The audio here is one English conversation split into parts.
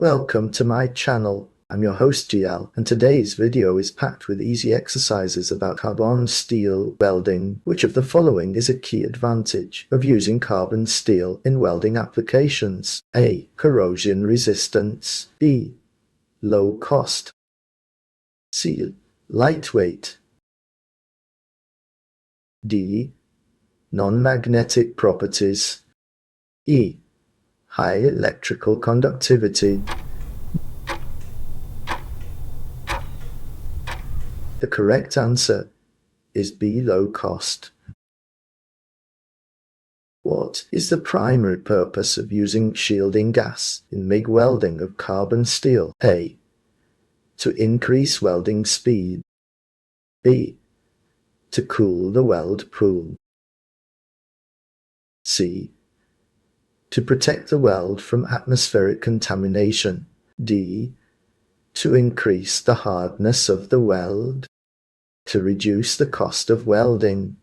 Welcome to my channel. I'm your host GL, and today's video is packed with easy exercises about carbon steel welding. Which of the following is a key advantage of using carbon steel in welding applications? A. Corrosion resistance. B. Low cost. C. Lightweight. D. Non-magnetic properties. E. High electrical conductivity. The correct answer is B. Low cost. What is the primary purpose of using shielding gas in MIG welding of carbon steel? A. To increase welding speed. B. To cool the weld pool. C. To protect the weld from atmospheric contamination. D. To increase the hardness of the weld. To reduce the cost of welding.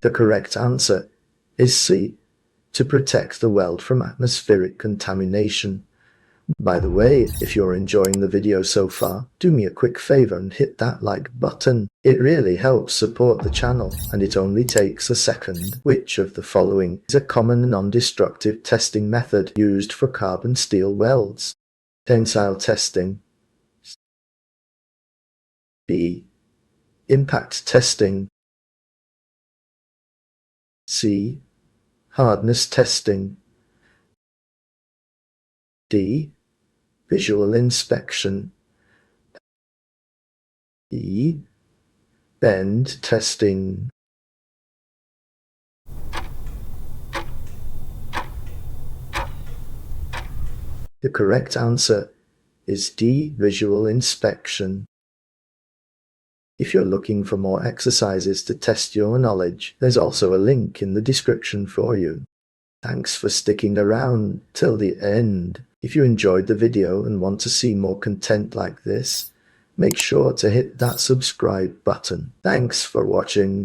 The correct answer is C. To protect the weld from atmospheric contamination. By the way, if you're enjoying the video so far, do me a quick favor and hit that like button. It really helps support the channel, and it only takes a second. Which of the following is a common non-destructive testing method used for carbon steel welds? Tensile testing. B. Impact testing. C. Hardness testing. D. Visual inspection. E. Bend testing. The correct answer is D. Visual inspection. If you're looking for more exercises to test your knowledge, there's also a link in the description for you. Thanks for sticking around till the end. If you enjoyed the video and want to see more content like this, make sure to hit that subscribe button. Thanks for watching.